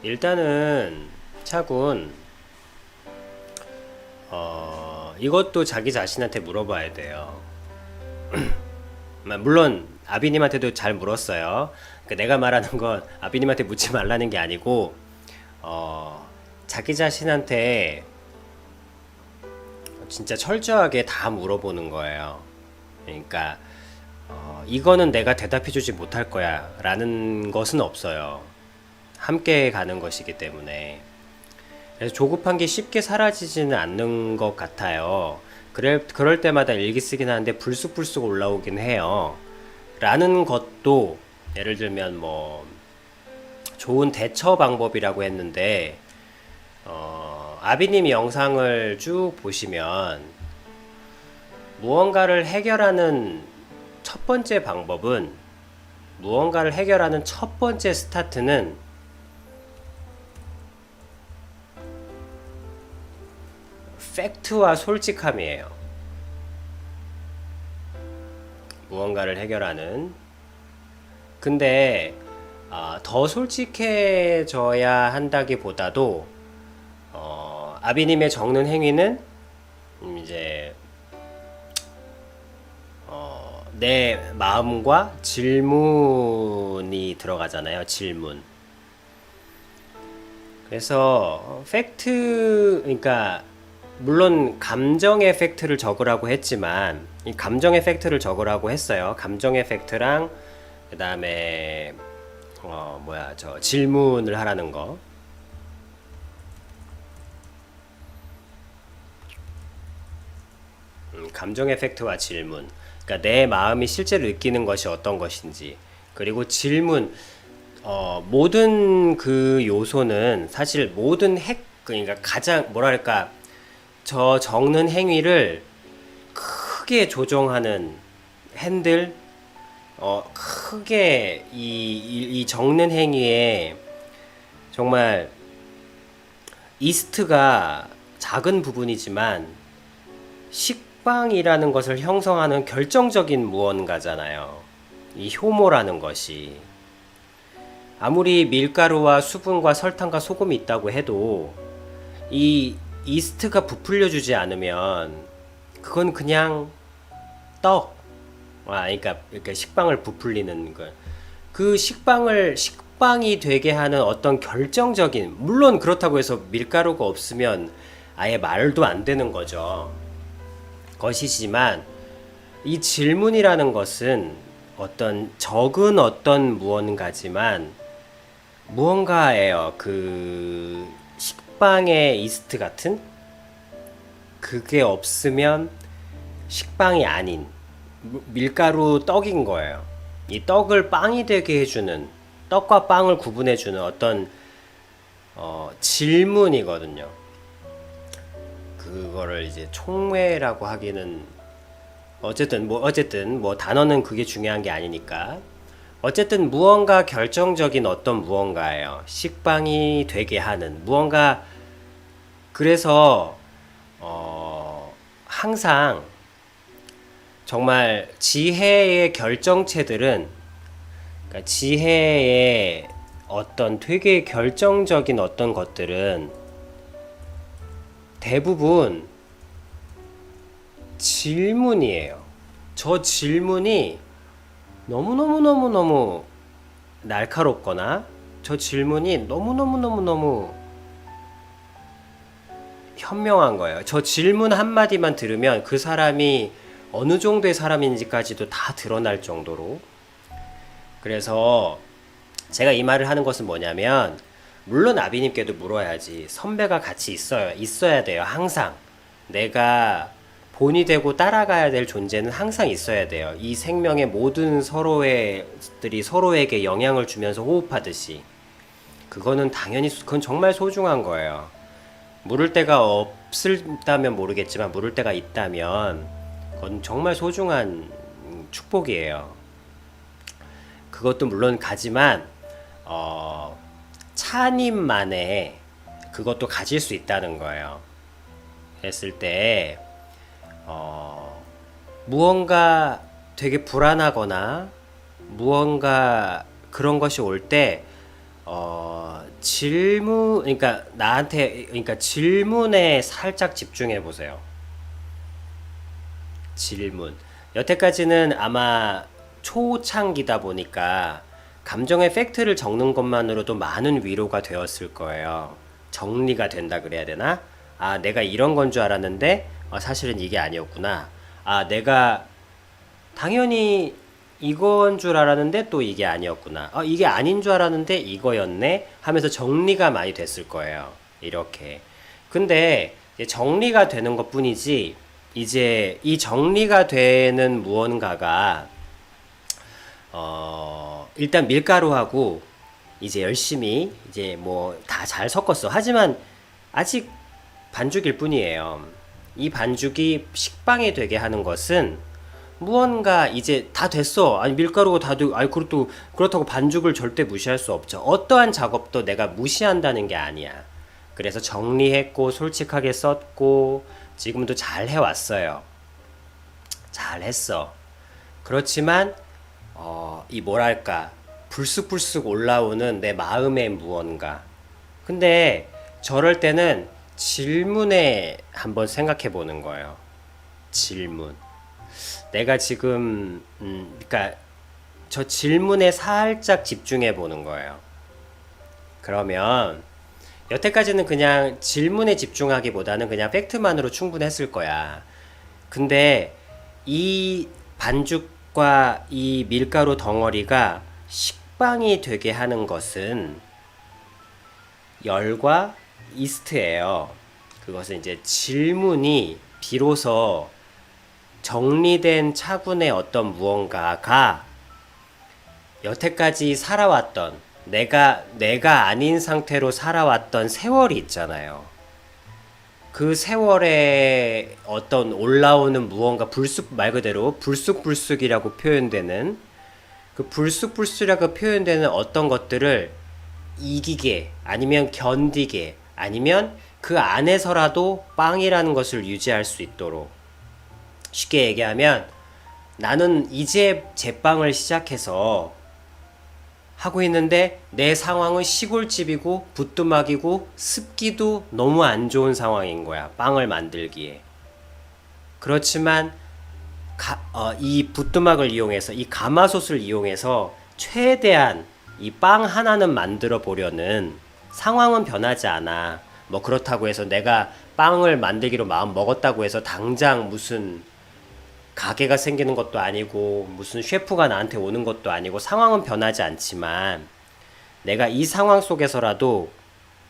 일단은 차군 이것도 자기 자신한테 물어봐야 돼요. 물론 아비님한테도 잘 물었어요. 그러니까 내가 말하는 건 아비님한테 묻지 말라는 게 아니고 자기 자신한테 진짜 철저하게 다 물어보는 거예요. 그러니까 이거는 내가 대답해주지 못할 거야 라는 것은 없어요. 함께 가는 것이기 때문에. 그래서 조급한 게 쉽게 사라지지는 않는 것 같아요. 그럴 때마다 일기 쓰긴 하는데 불쑥불쑥 올라오긴 해요. 라는 것도 예를 들면 뭐 좋은 대처 방법이라고 했는데 아비님이 영상을 쭉 보시면 무언가를 해결하는 첫 번째 방법은 무언가를 해결하는 첫 번째 스타트는 팩트와 솔직함이에요. 무언가를 해결하는. 근데 더 솔직해져야 한다기보다도 아비님의 적는 행위는 이제 내 마음과 질문이 들어가잖아요. 질문. 그래서 팩트, 그러니까 물론 감정의 팩트를 적으라고 했지만 이 감정의 팩트를 적으라고 했어요. 감정의 팩트랑 그 다음에 저 질문을 하라는 거. 감정의 팩트와 질문. 그러니까 내 마음이 실제로 느끼는 것이 어떤 것인지. 그리고 질문. 모든 그 요소는 사실 모든 그러니까 가장 뭐랄까 저 적는 행위를 크게 조정하는 핸들, 크게 이 적는 행위에 정말 이스트가 작은 부분이지만 식빵이라는 것을 형성하는 결정적인 무언가잖아요. 이 효모라는 것이. 아무리 밀가루와 수분과 설탕과 소금이 있다고 해도 이 이스트가 부풀려 주지 않으면 그건 그냥 떡. 그러니까 식빵을 부풀리는 걸. 그 식빵이 되게 하는 어떤 결정적인, 물론 그렇다고 해서 밀가루가 없으면 아예 말도 안 되는 거죠. 것이지만 이 질문이라는 것은 어떤 적은 어떤 무언가지만 무언가예요. 그 식빵의 이스트 같은 그게 없으면 식빵이 아닌 밀가루 떡인 거예요. 이 떡을 빵이 되게 해주는, 떡과 빵을 구분해주는 어떤 질문이거든요. 그거를 이제 총회라고 하기는 어쨌든 뭐 단어는 그게 중요한 게 아니니까. 어쨌든 무언가 결정적인 어떤 무언가예요. 식빵이 되게 하는 무언가. 그래서 항상 정말 지혜의 결정체들은, 그러니까 지혜의 어떤 되게 결정적인 어떤 것들은 대부분 질문이에요. 저 질문이 너무너무너무너무 날카롭거나 저 질문이 너무너무너무너무 현명한 거예요. 저 질문 한마디만 들으면 그 사람이 어느 정도의 사람인지까지도 다 드러날 정도로. 그래서 제가 이 말을 하는 것은 뭐냐면, 물론 아비님께도 물어야지. 선배가 같이 있어야 돼요. 항상. 내가 본이 되고 따라가야 될 존재는 항상 있어야 돼요. 이 생명의 모든 서로들이 서로에게 영향을 주면서 호흡하듯이. 그거는 당연히, 그건 정말 소중한 거예요. 물을 때가 없다면 모르겠지만 물을 때가 있다면 그건 정말 소중한 축복이에요. 그것도 물론 가지만 차님만의 그것도 가질 수 있다는 거예요. 했을 때 무언가 되게 불안하거나 무언가 그런 것이 올 때 그러니까 그러니까 질문에 살짝 집중해 보세요. 질문. 여태까지는 아마 초창기다 보니까 감정의 팩트를 적는 것만으로도 많은 위로가 되었을 거예요. 정리가 된다 그래야 되나? 아, 내가 이런 건 줄 알았는데, 사실은 이게 아니었구나. 아, 내가 당연히 이건 줄 알았는데 또 이게 아니었구나. 이게 아닌 줄 알았는데 이거였네? 하면서 정리가 많이 됐을 거예요. 이렇게. 근데 이제 정리가 되는 것 뿐이지, 이제 이 정리가 되는 무언가가, 일단 밀가루하고 이제 열심히 이제 뭐 다 잘 섞었어. 하지만 아직 반죽일 뿐이에요. 이 반죽이 식빵이 되게 하는 것은 무언가 이제 다 됐어. 아니 밀가루가 다 되고, 아니 그렇다고 반죽을 절대 무시할 수 없죠. 어떠한 작업도 내가 무시한다는 게 아니야. 그래서 정리했고 솔직하게 썼고 지금도 잘 해왔어요. 잘 했어. 그렇지만 이 뭐랄까 불쑥불쑥 올라오는 내 마음의 무언가. 근데 저럴 때는 질문에 한번 생각해 보는 거예요. 질문. 내가 지금 그러니까 저 질문에 살짝 집중해 보는 거예요. 그러면 여태까지는 그냥 질문에 집중하기보다는 그냥 팩트만으로 충분했을 거야. 근데 이 반죽과 이 밀가루 덩어리가 식빵이 되게 하는 것은 열과 이스트예요. 그것은 이제 질문이 비로소 정리된 차분의 어떤 무언가가 여태까지 살아왔던 내가 아닌 상태로 살아왔던 세월이 있잖아요. 그 세월에 어떤 올라오는 무언가 말 그대로 불쑥불쑥이라고 표현되는 그 불쑥불쑥이라고 표현되는 어떤 것들을 이기게 아니면 견디게 아니면 그 안에서라도 빵이라는 것을 유지할 수 있도록 쉽게 얘기하면 나는 이제 제빵을 시작해서 하고 있는데 내 상황은 시골집이고 부뚜막이고 습기도 너무 안 좋은 상황인 거야. 빵을 만들기에. 그렇지만 이 부뚜막을 이용해서 이 가마솥을 이용해서 최대한 이 빵 하나는 만들어 보려는 상황은 변하지 않아. 뭐 그렇다고 해서 내가 빵을 만들기로 마음 먹었다고 해서 당장 무슨 가게가 생기는 것도 아니고 무슨 셰프가 나한테 오는 것도 아니고 상황은 변하지 않지만 내가 이 상황 속에서라도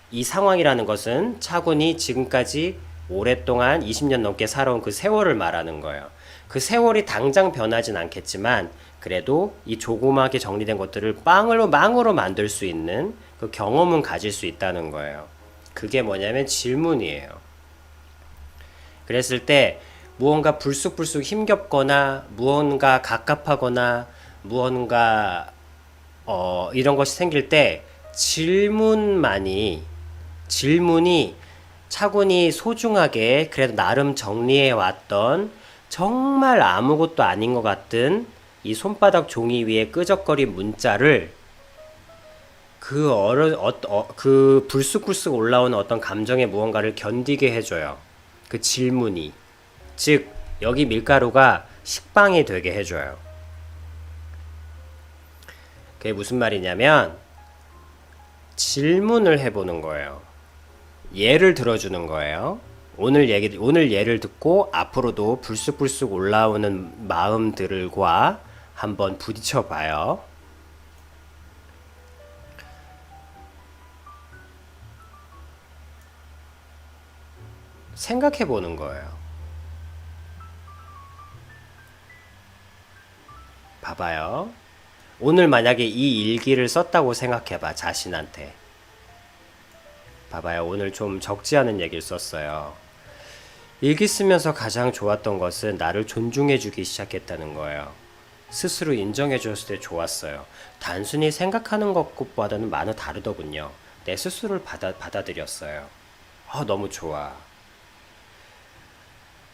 이 상황이라는 것은 차분히 지금까지 오랫동안 20년 넘게 살아온 그 세월을 말하는 거예요. 그 세월이 당장 변하진 않겠지만 그래도 이 조그맣게 정리된 것들을 망으로 만들 수 있는 그 경험은 가질 수 있다는 거예요. 그게 뭐냐면 질문이에요. 그랬을 때 무언가 불쑥불쑥 힘겹거나 무언가 갑갑하거나 무언가 이런 것이 생길 때 질문이 차분히 소중하게 그래도 나름 정리해 왔던 정말 아무것도 아닌 것 같은 이 손바닥 종이 위에 끄적거린 문자를 그 불쑥불쑥 올라오는 어떤 감정의 무언가를 견디게 해줘요. 그 질문이. 즉 여기 밀가루가 식빵이 되게 해줘요. 그게 무슨 말이냐면 질문을 해보는 거예요. 예를 들어주는 거예요. 오늘 예를 듣고 앞으로도 불쑥불쑥 올라오는 마음들과 한번 부딪혀 봐요. 생각해 보는 거예요. 봐봐요. 오늘 만약에 이 일기를 썼다고 생각해봐, 자신한테. 봐봐요. 오늘 좀 적지 않은 얘기를 썼어요. 일기 쓰면서 가장 좋았던 것은 나를 존중해주기 시작했다는 거예요. 스스로 인정해줬을 때 좋았어요. 단순히 생각하는 것보다는 많이 다르더군요. 내 스스로를 받아들였어요. 너무 좋아.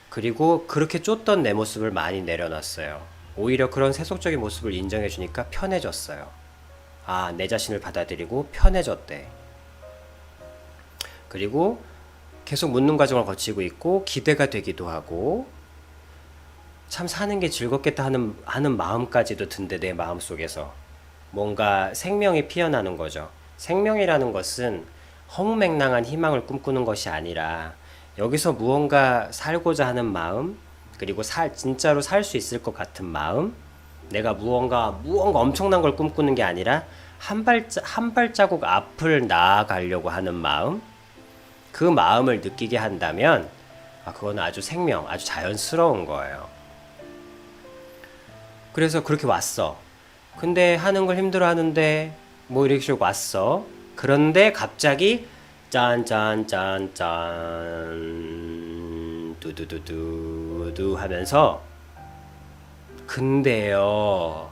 그리고 그렇게 쫓던 내 모습을 많이 내려놨어요. 오히려 그런 세속적인 모습을 인정해주니까 편해졌어요. 내 자신을 받아들이고 편해졌대. 그리고 계속 묻는 과정을 거치고 있고 기대가 되기도 하고 참 사는 게 즐겁겠다 하는 마음까지도 든대. 내 마음속에서 뭔가 생명이 피어나는 거죠. 생명이라는 것은 허무맹랑한 희망을 꿈꾸는 것이 아니라 여기서 무언가 살고자 하는 마음, 그리고 진짜로 살 수 있을 것 같은 마음, 내가 무언가 엄청난 걸 꿈꾸는 게 아니라 한 발자국 앞을 나아가려고 하는 마음, 그 마음을 느끼게 한다면 그건 아주 아주 자연스러운 거예요. 그래서 그렇게 왔어. 근데 하는 걸 힘들어 하는데 뭐 이렇게 쭉 왔어. 그런데 갑자기 짠짠짠짠 두두두두두 하면서 근데요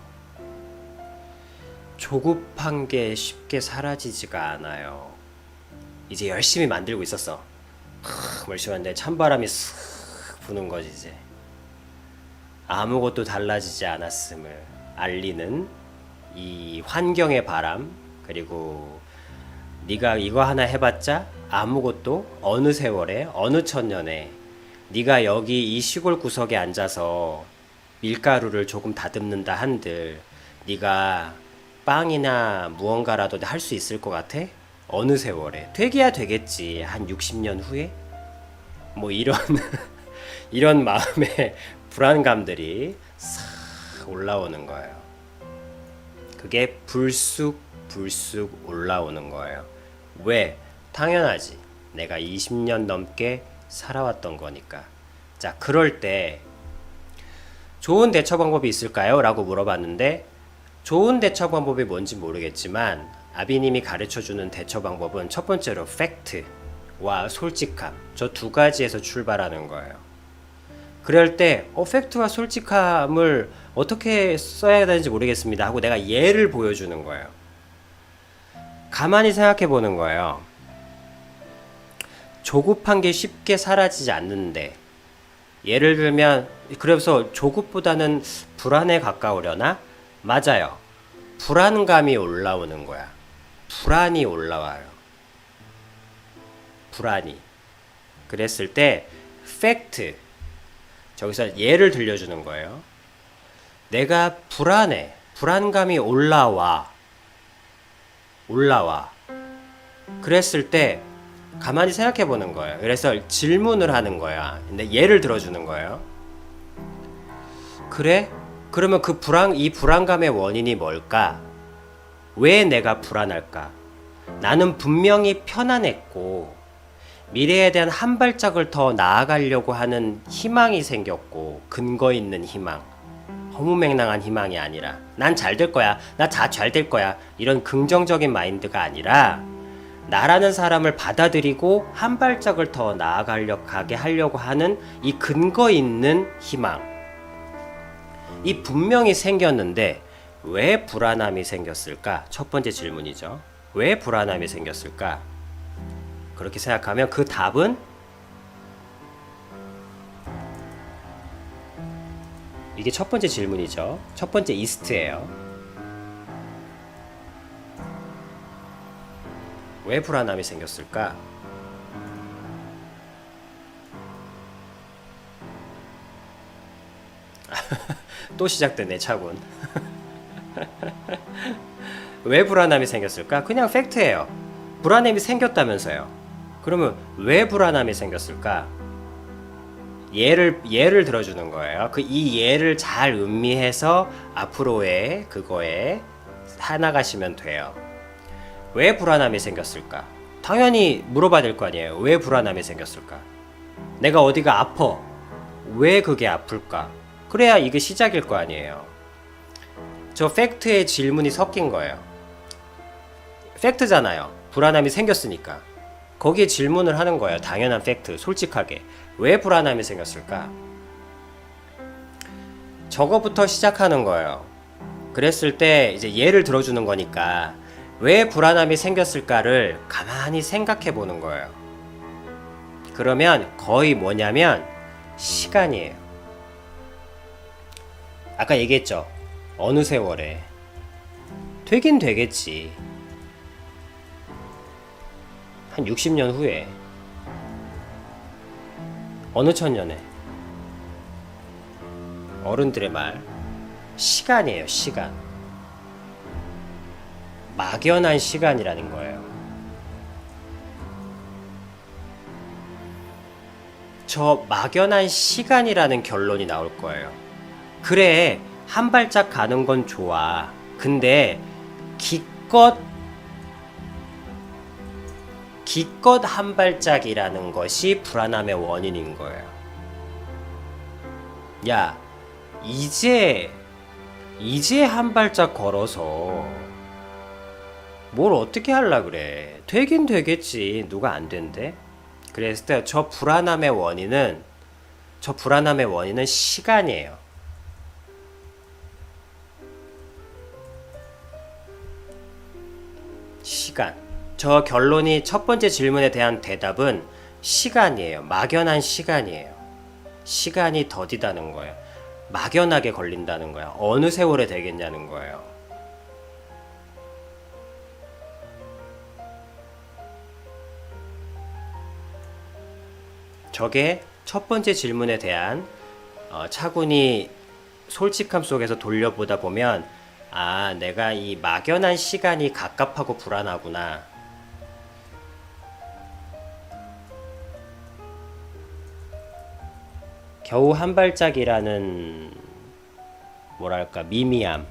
조급한 게 쉽게 사라지지가 않아요. 이제 열심히 만들고 있었어. 열심히 하는데 찬바람이 쓱 부는 거지. 이제 아무것도 달라지지 않았음을 알리는 이 환경의 바람, 그리고 네가 이거 하나 해봤자 아무것도 어느 세월에 어느 천년에 네가 여기 이 시골 구석에 앉아서 밀가루를 조금 다듬는다 한들 네가 빵이나 무언가라도 할 수 있을 것 같아? 어느 세월에? 되기야 되겠지. 한 60년 후에? 뭐 이런 이런 마음의 불안감들이 싹 올라오는 거예요. 그게 불쑥 올라오는 거예요. 왜? 당연하지. 내가 20년 넘게 살아왔던 거니까. 자, 그럴 때 좋은 대처 방법이 있을까요? 라고 물어봤는데 좋은 대처 방법이 뭔지 모르겠지만 아비님이 가르쳐주는 대처 방법은 첫 번째로 팩트와 솔직함, 저 두 가지에서 출발하는 거예요. 그럴 때 팩트와 솔직함을 어떻게 써야 되는지 모르겠습니다 하고 내가 예를 보여주는 거예요. 가만히 생각해 보는 거예요. 조급한 게 쉽게 사라지지 않는데, 예를 들면 그래서 조급보다는 불안에 가까우려나? 맞아요. 불안감이 올라오는 거야. 불안이 올라와요. 불안이. 그랬을 때 팩트, 저기서 예를 들려주는 거예요. 내가 불안해. 불안감이 올라와. 그랬을 때 가만히 생각해 보는 거예요. 그래서 질문을 하는 거야. 근데 예를 들어주는 거예요. 그래? 그러면 이 불안감의 원인이 뭘까? 왜 내가 불안할까? 나는 분명히 편안했고 미래에 대한 한 발짝을 더 나아가려고 하는 희망이 생겼고, 근거 있는 희망, 허무맹랑한 희망이 아니라 난 잘 될 거야, 나 다 잘 될 거야, 이런 긍정적인 마인드가 아니라 나라는 사람을 받아들이고 한 발짝을 더 나아가게 하려고 하는 이 근거 있는 희망, 이 분명히 생겼는데 왜 불안함이 생겼을까? 첫 번째 질문이죠. 왜 불안함이 생겼을까? 그렇게 생각하면 그 답은 이게 첫 번째 질문이죠. 첫 번째 이스트예요. 왜 불안함이 생겼을까? 또 시작되네, 차군. 왜 불안함이 생겼을까? 그냥 팩트예요. 불안함이 생겼다면서요. 그러면 왜 불안함이 생겼을까? 예를 들어주는 거예요. 이 예를 잘 음미해서 앞으로의 그거에 해나가시면 돼요. 왜 불안함이 생겼을까? 당연히 물어봐야 될 거 아니에요. 왜 불안함이 생겼을까? 내가 어디가 아파? 왜 그게 아플까? 그래야 이게 시작일 거 아니에요. 저 팩트의 질문이 섞인 거예요. 팩트잖아요. 불안함이 생겼으니까. 거기에 질문을 하는 거예요. 당연한 팩트, 솔직하게. 왜 불안함이 생겼을까? 저거부터 시작하는 거예요. 그랬을 때 이제 예를 들어주는 거니까 왜 불안함이 생겼을까를 가만히 생각해 보는 거예요. 그러면 거의 뭐냐면 시간이에요. 아까 얘기했죠. 어느 세월에 되긴 되겠지. 한 60년 후에. 어느 천년에. 어른들의 말. 시간이에요, 시간. 막연한 시간이라는 거예요. 저 막연한 시간이라는 결론이 나올 거예요. 그래, 한 발짝 가는 건 좋아. 근데 기껏 한 발짝이라는 것이 불안함의 원인인 거예요. 야, 이제 한 발짝 걸어서 뭘 어떻게 하려 그래. 되긴 되겠지. 누가 안 된대? 그랬을 때 저 불안함의 원인은 시간이에요. 시간. 저 결론이 첫 번째 질문에 대한 대답은 시간이에요. 막연한 시간이에요. 시간이 더디다는 거예요. 막연하게 걸린다는 거야. 어느 세월에 되겠냐는 거예요. 저게 첫 번째 질문에 대한 차분히 솔직함 속에서 돌려보다 보면 아, 내가 이 막연한 시간이 갑갑하고 불안하구나. 겨우 한 발짝이라는 뭐랄까 미미함.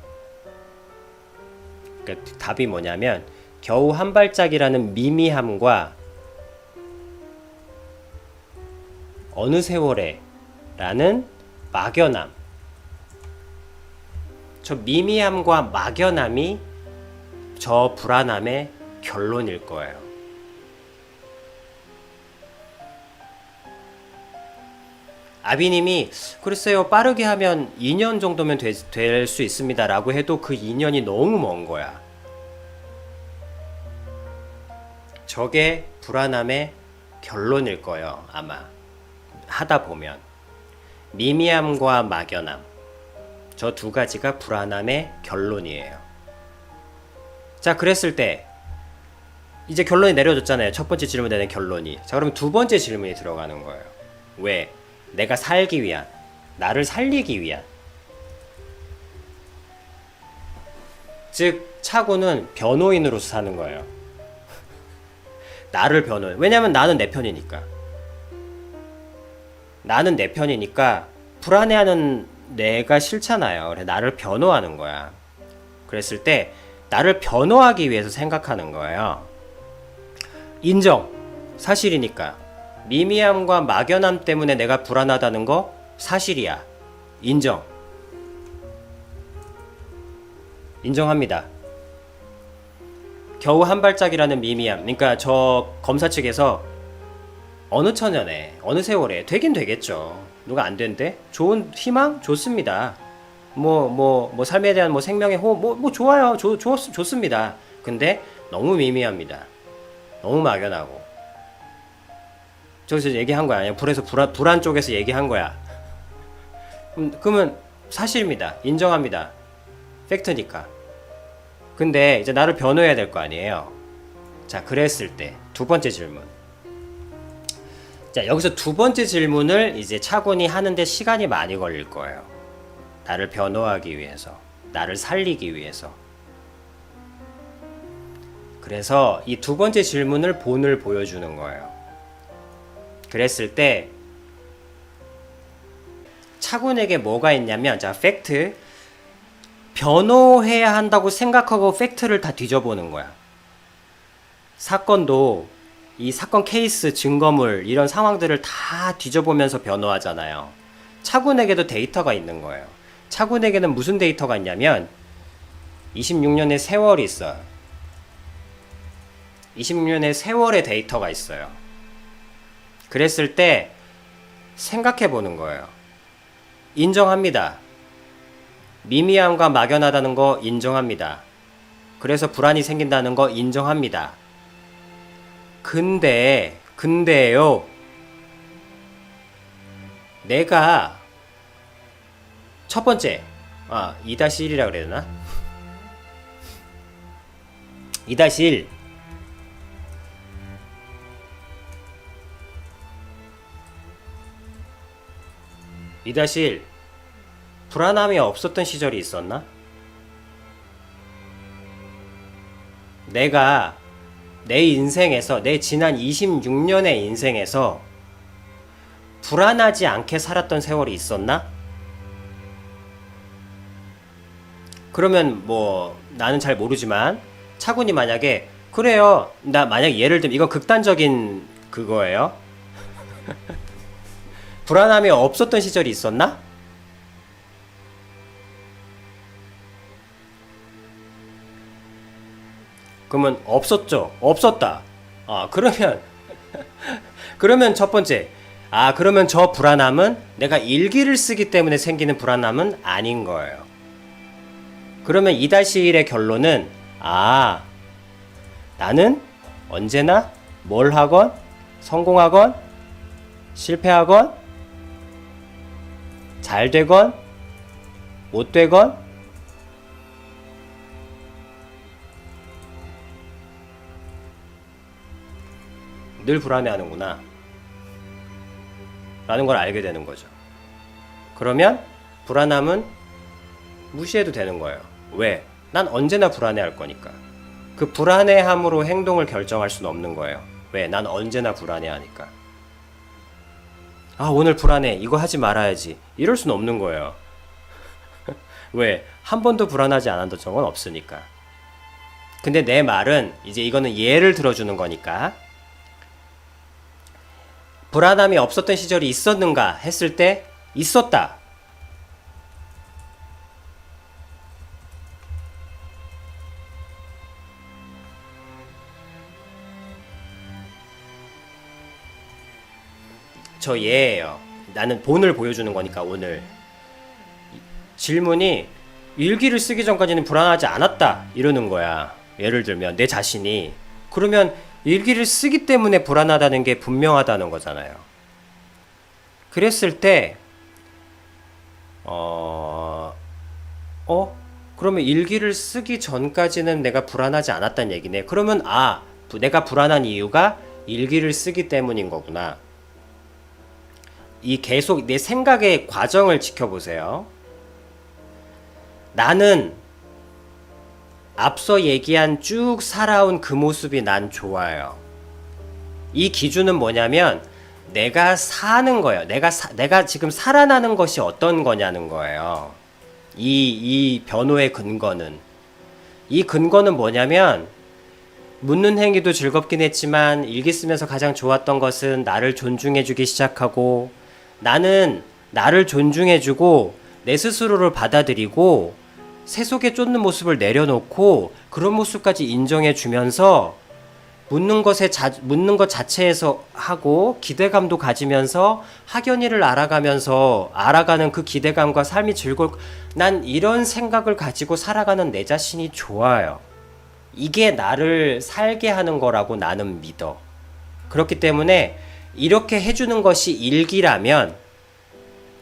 그러니까 답이 뭐냐면 겨우 한 발짝이라는 미미함과 어느 세월에 라는 막연함. 저 미미함과 막연함이 저 불안함의 결론일 거예요. 아비님이 글쎄요 빠르게 하면 2년 정도면 될 수 있습니다 라고 해도 그 2년이 너무 먼 거야. 저게 불안함의 결론일 거예요 아마. 하다 보면 미미함과 막연함 저 두 가지가 불안함의 결론이에요. 자, 그랬을 때 이제 결론이 내려졌잖아요. 첫 번째 질문에 대한 결론이. 자, 그러면 두 번째 질문이 들어가는 거예요. 왜? 내가 살기 위한, 나를 살리기 위한. 즉 차고는 변호인으로서 사는 거예요. 나를 변호해. 왜냐면 나는 내 편이니까. 나는 내 편이니까 불안해하는 내가 싫잖아요. 그래 나를 변호하는 거야. 그랬을 때 나를 변호하기 위해서 생각하는 거예요. 인정. 사실이니까. 미미함과 막연함 때문에 내가 불안하다는 거 사실이야. 인정. 인정합니다. 겨우 한 발짝이라는 미미함. 그러니까 저 검사 측에서 어느 천년에 어느 세월에 되긴 되겠죠. 누가 안 된대? 좋은 희망 좋습니다. 뭐 삶에 대한 뭐 생명의 호흡 뭐 좋아요. 좋습니다. 근데 너무 미미합니다. 너무 막연하고. 저기서 얘기한 거야. 그냥 불안 쪽에서 얘기한 거야. 그러면 사실입니다. 인정합니다. 팩트니까. 근데 이제 나를 변호해야 될 거 아니에요. 자, 그랬을 때 두 번째 질문. 자, 여기서 두 번째 질문을 이제 차분히 하는데 시간이 많이 걸릴 거예요. 나를 변호하기 위해서, 나를 살리기 위해서. 그래서 이 두 번째 질문을 본을 보여주는 거예요. 그랬을 때 차군에게 뭐가 있냐면, 자, 팩트. 변호해야 한다고 생각하고 팩트를 다 뒤져보는 거야. 사건도 이 사건 케이스, 증거물 이런 상황들을 다 뒤져보면서 변호하잖아요. 차군에게도 데이터가 있는 거예요. 차군에게는 무슨 데이터가 있냐면 26년의 세월이 있어요. 26년의 세월의 데이터가 있어요. 그랬을 때 생각해 보는 거예요. 인정합니다. 미미함과 막연하다는 거 인정합니다. 그래서 불안이 생긴다는 거 인정합니다. 근데요. 내가 첫 번째 2-1이라 그래야 되나? 2-1 2-1 불안함이 없었던 시절이 있었나? 내가 내 인생에서 내 지난 26년의 인생에서 불안하지 않게 살았던 세월이 있었나? 그러면 뭐 나는 잘 모르지만 차군이 만약에 그래요. 나 만약 예를 들면 이건 극단적인 그거예요. 불안함이 없었던 시절이 있었나? 그러면 없었죠. 없었다. 그러면 그러면 첫 번째. 그러면 저 불안함은 내가 일기를 쓰기 때문에 생기는 불안함은 아닌 거예요. 그러면 2-1의 결론은 나는 언제나 뭘 하건 성공하건 실패하건 잘 되건 못 되건 늘 불안해하는구나 라는 걸 알게 되는 거죠. 그러면 불안함은 무시해도 되는 거예요. 왜? 난 언제나 불안해할 거니까. 그 불안해함으로 행동을 결정할 수는 없는 거예요. 왜? 난 언제나 불안해하니까. 오늘 불안해. 이거 하지 말아야지. 이럴 수는 없는 거예요. 왜? 한 번도 불안하지 않았던 적은 없으니까. 근데 내 말은 이제 이거는 예를 들어주는 거니까 불안함이 없었던 시절이 있었는가 했을 때 있었다. 저 예예요. 나는 본을 보여주는 거니까 오늘 질문이 일기를 쓰기 전까지는 불안하지 않았다 이러는 거야. 예를 들면 내 자신이 그러면 일기를 쓰기 때문에 불안하다는 게 분명하다는 거잖아요. 그랬을 때 그러면 일기를 쓰기 전까지는 내가 불안하지 않았다는 얘기네. 그러면 내가 불안한 이유가 일기를 쓰기 때문인 거구나. 이 계속 내 생각의 과정을 지켜보세요. 나는 앞서 얘기한 쭉 살아온 그 모습이 난 좋아요. 이 기준은 뭐냐면 내가 사는 거예요. 내가 지금 살아나는 것이 어떤 거냐는 거예요. 이 변호의 근거는. 이 근거는 뭐냐면 묻는 행위도 즐겁긴 했지만 일기 쓰면서 가장 좋았던 것은 나를 존중해주기 시작하고 나는 나를 존중해주고 내 스스로를 받아들이고 세속에 쫓는 모습을 내려놓고 그런 모습까지 인정해주면서 묻는 것 자체에서 하고 기대감도 가지면서 학연이를 알아가는 그 기대감과 삶이 난 이런 생각을 가지고 살아가는 내 자신이 좋아요. 이게 나를 살게 하는 거라고 나는 믿어. 그렇기 때문에 이렇게 해주는 것이 일기라면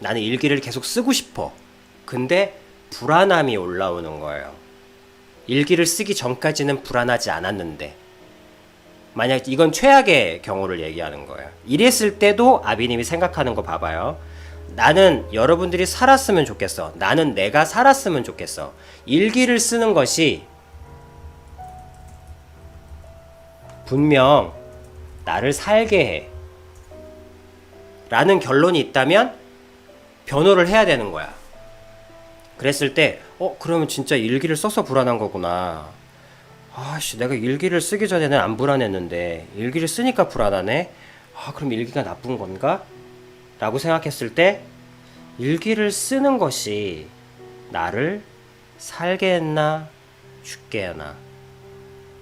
나는 일기를 계속 쓰고 싶어. 근데 불안함이 올라오는 거예요. 일기를 쓰기 전까지는 불안하지 않았는데 만약 이건 최악의 경우를 얘기하는 거예요. 이랬을 때도 아비님이 생각하는 거 봐봐요. 나는 여러분들이 살았으면 좋겠어. 나는 내가 살았으면 좋겠어. 일기를 쓰는 것이 분명 나를 살게 해 라는 결론이 있다면 변호를 해야 되는 거야. 그랬을 때 그러면 진짜 일기를 써서 불안한 거구나. 내가 일기를 쓰기 전에는 안 불안했는데 일기를 쓰니까 불안하네. 그럼 일기가 나쁜 건가? 라고 생각했을 때 일기를 쓰는 것이 나를 살게 했나 죽게 하나.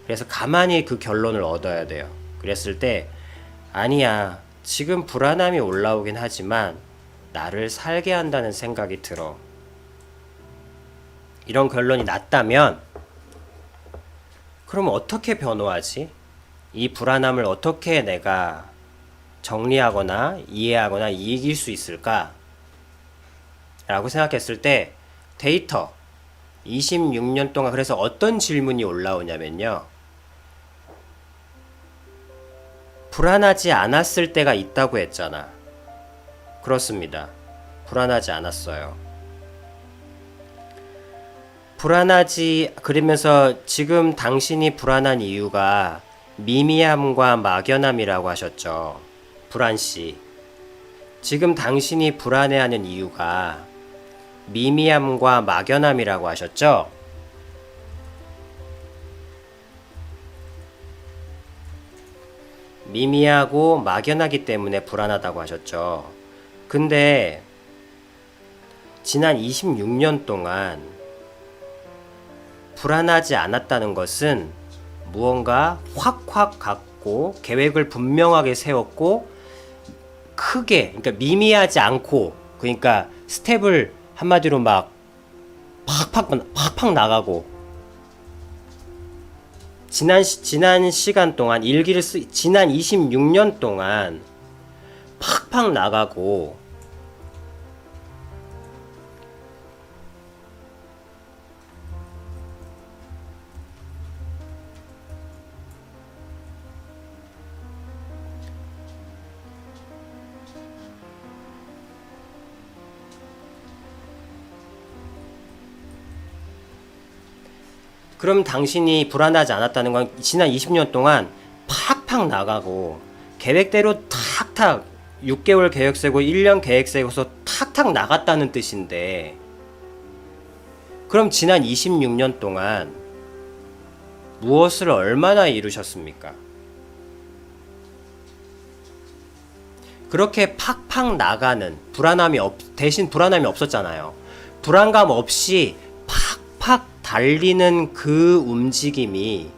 그래서 가만히 그 결론을 얻어야 돼요. 그랬을 때 아니야, 지금 불안함이 올라오긴 하지만 나를 살게 한다는 생각이 들어. 이런 결론이 났다면 그럼 어떻게 변호하지? 이 불안함을 어떻게 내가 정리하거나 이해하거나 이길 수 있을까? 라고 생각했을 때 데이터 26년 동안 그래서 어떤 질문이 올라오냐면요. 불안하지 않았을 때가 있다고 했잖아. 그렇습니다. 불안하지 않았어요. 그러면서 지금 당신이 불안한 이유가 미미함과 막연함이라고 하셨죠. 불안씨. 지금 당신이 불안해하는 이유가 미미함과 막연함이라고 하셨죠? 미미하고 막연하기 때문에 불안하다고 하셨죠. 근데 지난 26년 동안 불안하지 않았다는 것은 무언가 확확 갖고 계획을 분명하게 세웠고 크게, 그러니까 미미하지 않고, 그러니까 스텝을 한마디로 막 팍팍 나가고, 지난 시간 동안 지난 26년 동안 팍팍 나가고, 그럼 당신이 불안하지 않았다는 건 지난 20년 동안 팍팍 나가고 계획대로 탁탁 6개월 계획 세고 1년 계획 세고서 탁탁 나갔다는 뜻인데, 그럼 지난 26년 동안 무엇을 얼마나 이루셨습니까? 그렇게 팍팍 나가는 대신 불안함이 없었잖아요. 불안감 없이 팍팍 달리는 그 움직임이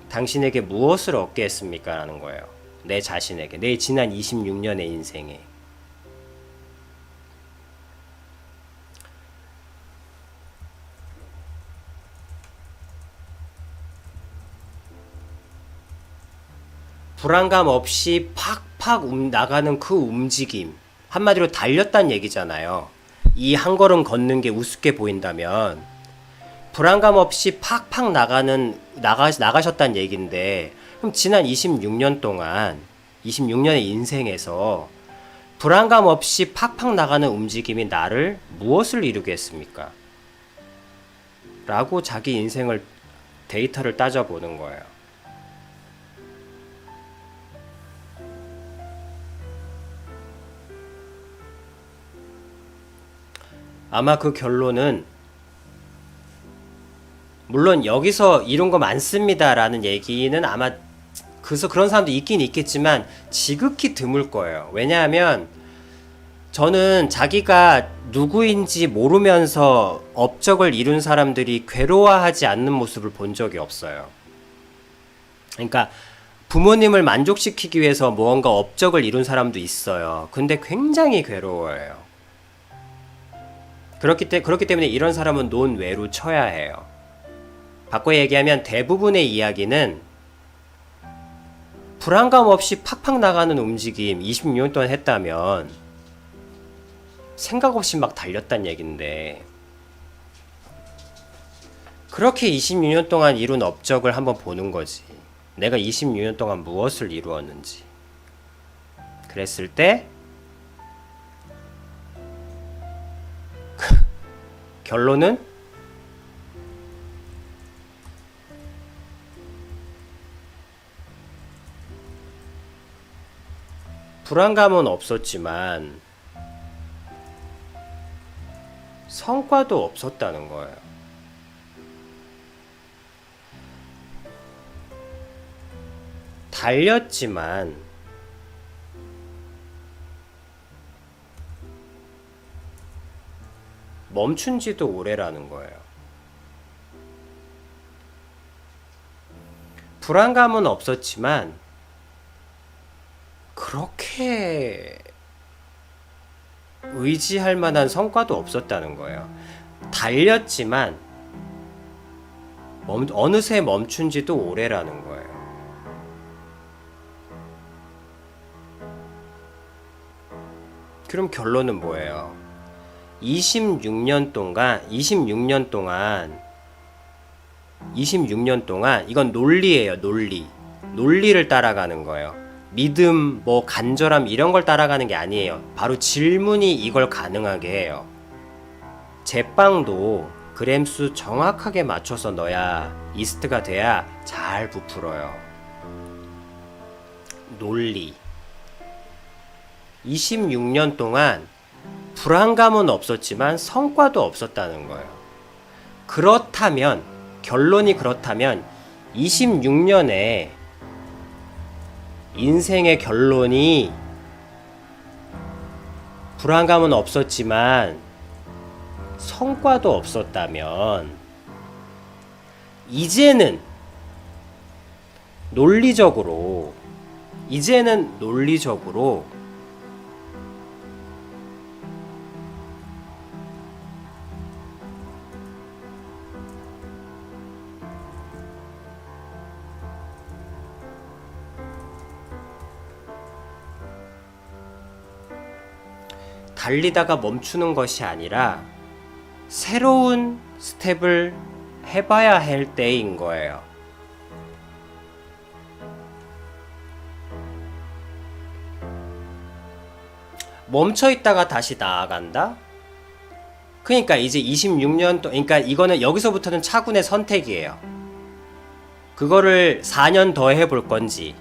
당신에게 무엇을 얻게 했습니까? 라는 거예요. 내 자신에게, 내 지난 26년의 인생에. 불안감 없이 팍팍 나가는 그 움직임, 한마디로 달렸단 얘기잖아요. 이 한 걸음 걷는 게 우습게 보인다면 불안감 없이 팍팍 나가셨단 얘기인데, 그럼 지난 26년 동안 26년의 인생에서 불안감 없이 팍팍 나가는 움직임이 나를 무엇을 이루게 했습니까? 라고 자기 인생을 데이터를 따져보는 거예요. 아마 그 결론은, 물론 여기서 이런 거 많습니다 라는 얘기는 아마 그래서 그런 사람도 있긴 있겠지만 지극히 드물 거예요. 왜냐하면 저는 자기가 누구인지 모르면서 업적을 이룬 사람들이 괴로워하지 않는 모습을 본 적이 없어요. 그러니까 부모님을 만족시키기 위해서 무언가 업적을 이룬 사람도 있어요. 근데 굉장히 괴로워해요. 그렇기 때문에 이런 사람은 논외로 쳐야 해요. 바꿔 얘기하면 대부분의 이야기는 불안감 없이 팍팍 나가는 움직임 26년 동안 했다면 생각 없이 막 달렸단 얘긴데, 그렇게 26년 동안 이룬 업적을 한번 보는 거지. 내가 26년 동안 무엇을 이루었는지. 그랬을 때 결론은 불안감은 없었지만 성과도 없었다는 거예요. 달렸지만 멈춘 지도 오래라는 거예요. 불안감은 없었지만 그렇게 의지할 만한 성과도 없었다는 거예요. 달렸지만 어느새 멈춘 지도 오래라는 거예요. 그럼 결론은 뭐예요? 26년 동안 이건 논리예요, 논리. 논리를 따라가는 거예요. 믿음, 뭐 간절함 이런 걸 따라가는 게 아니에요. 바로 질문이 이걸 가능하게 해요. 제빵도 그램수 정확하게 맞춰서 넣어야 이스트가 돼야 잘 부풀어요. 논리. 26년 동안 불안감은 없었지만 성과도 없었다는 거예요. 그렇다면, 결론이 그렇다면 26년에 인생의 결론이 불안감은 없었지만 성과도 없었다면 이제는 논리적으로 달리다가 멈추는 것이 아니라 새로운 스텝을 해봐야 할 때인 거예요. 멈춰 있다가 다시 나아간다? 그러니까 이제 26년 동안, 그러니까 이거는 여기서부터는 차분의 선택이에요. 그거를 4년 더 해볼 건지,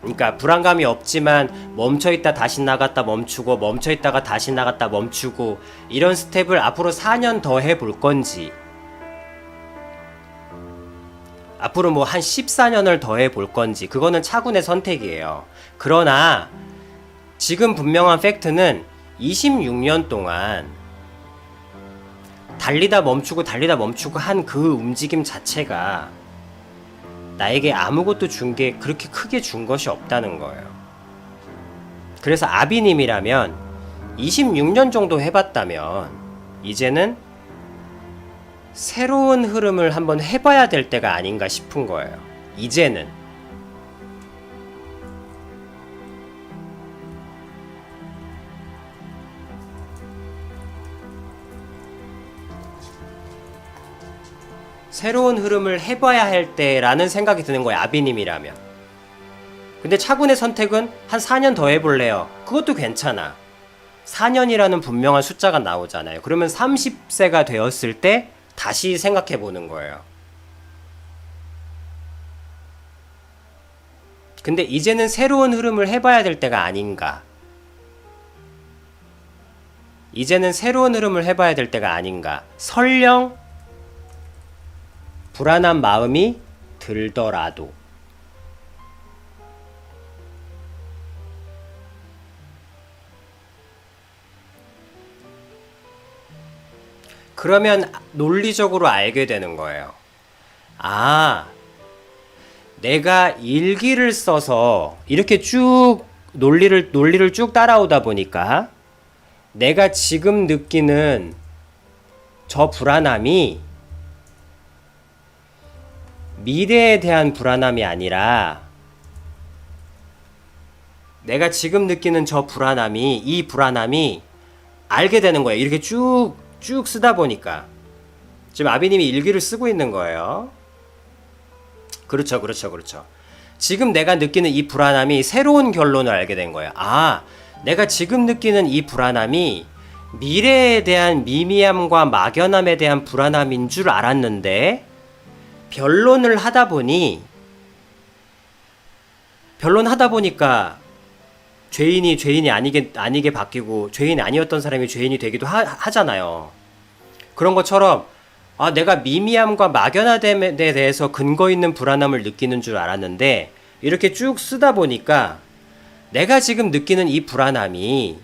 그러니까 불안감이 없지만 멈춰 있다 다시 나갔다 멈추고 멈춰 있다가 다시 나갔다 멈추고 이런 스텝을 앞으로 4년 더 해볼 건지, 앞으로 뭐 한 14년을 더 해볼 건지, 그거는 차분의 선택이에요. 그러나 지금 분명한 팩트는 26년 동안 달리다 멈추고 한 그 움직임 자체가 나에게 아무것도 준 게 그렇게 크게 준 것이 없다는 거예요. 그래서 아비님이라면 26년 정도 해봤다면 이제는 새로운 흐름을 한번 해봐야 될 때가 아닌가 싶은 거예요. 이제는. 새로운 흐름을 해봐야 할 때라는 생각이 드는 거예요. 아비님이라면. 근데 차군의 선택은 한 4년 더 해볼래요. 그것도 괜찮아. 4년이라는 분명한 숫자가 나오잖아요. 그러면 30세가 되었을 때 다시 생각해 보는 거예요. 근데 이제는 새로운 흐름을 해봐야 될 때가 아닌가. 이제는 새로운 흐름을 해봐야 될 때가 아닌가. 설령 불안한 마음이 들더라도. 그러면 논리적으로 알게 되는 거예요. 아, 내가 일기를 써서 이렇게 쭉 논리를 쭉 따라오다 보니까 내가 지금 느끼는 저 불안함이 미래에 대한 불안함이 아니라 내가 지금 느끼는 저 불안함이, 이 불안함이 알게 되는 거예요. 이렇게 쭉 쓰다 보니까. 지금 아비님이 일기를 쓰고 있는 거예요. 그렇죠. 지금 내가 느끼는 이 불안함이 새로운 결론을 알게 된 거예요. 아, 내가 지금 느끼는 이 불안함이 미래에 대한 미미함과 막연함에 대한 불안함인 줄 알았는데 변론을 하다 보니까 죄인이 아니게 바뀌고 죄인이 아니었던 사람이 죄인이 되기도 하잖아요. 그런 것처럼 아, 내가 미미함과 막연함에 대해서 근거 있는 불안함을 느끼는 줄 알았는데 이렇게 쭉 쓰다 보니까 내가 지금 느끼는 이 불안함이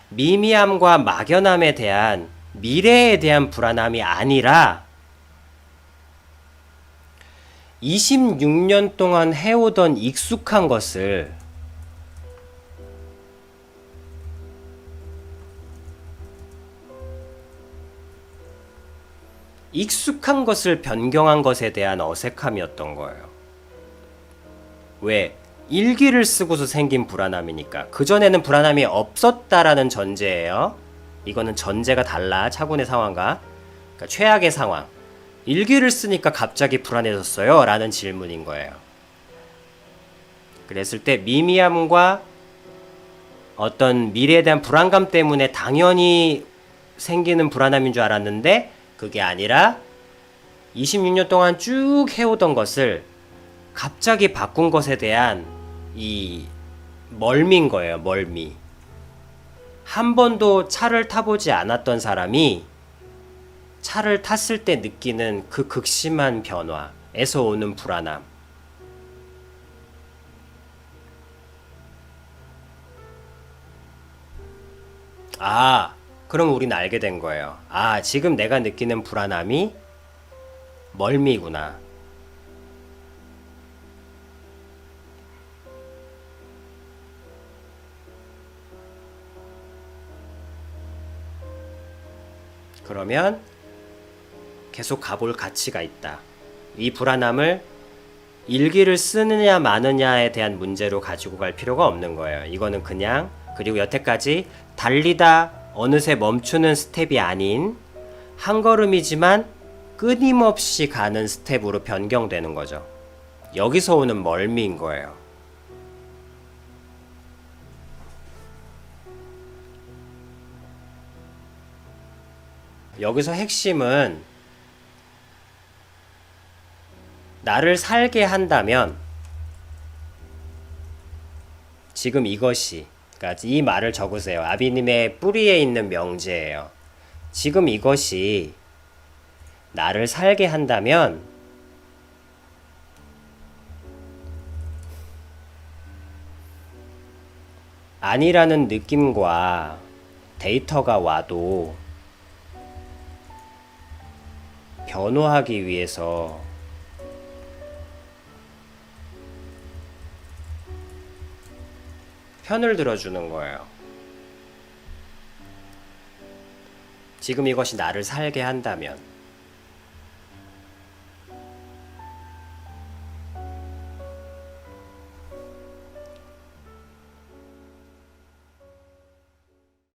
미미함과 막연함에 대한 미래에 대한 불안함이 아니라 26년 동안 해오던 익숙한 것을 변경한 것에 대한 어색함이었던 거예요. 왜? 일기를 쓰고서 생긴 불안함이니까. 그전에는 불안함이 없었다라는 전제예요. 이거는 전제가 달라. 차군의 상황과. 그러니까 최악의 상황. 일기를 쓰니까 갑자기 불안해졌어요? 라는 질문인 거예요. 그랬을 때 미미함과 어떤 미래에 대한 불안감 때문에 당연히 생기는 불안함인 줄 알았는데 그게 아니라 26년 동안 쭉 해오던 것을 갑자기 바꾼 것에 대한 이 멀미인 거예요. 멀미. 한 번도 차를 타보지 않았던 사람이 차를 탔을 때 느끼는 그 극심한 변화에서 오는 불안함. 아, 그럼 우린 알게 된 거예요. 아, 지금 내가 느끼는 불안함이 멀미구나. 그러면 계속 가볼 가치가 있다. 이 불안함을 일기를 쓰느냐 마느냐에 대한 문제로 가지고 갈 필요가 없는 거예요. 이거는 그냥, 그리고 여태까지 달리다 어느새 멈추는 스텝이 아닌 한 걸음이지만 끊임없이 가는 스텝으로 변경되는 거죠. 여기서 오는 멀미인 거예요. 여기서 핵심은 나를 살게 한다면 지금 이것이, 그러니까 이 말을 적으세요. 아비님의 뿌리에 있는 명제예요. 지금 이것이 나를 살게 한다면 아니라는 느낌과 데이터가 와도 변호하기 위해서 편을 들어주는 거예요. 지금 이것이 나를 살게 한다면.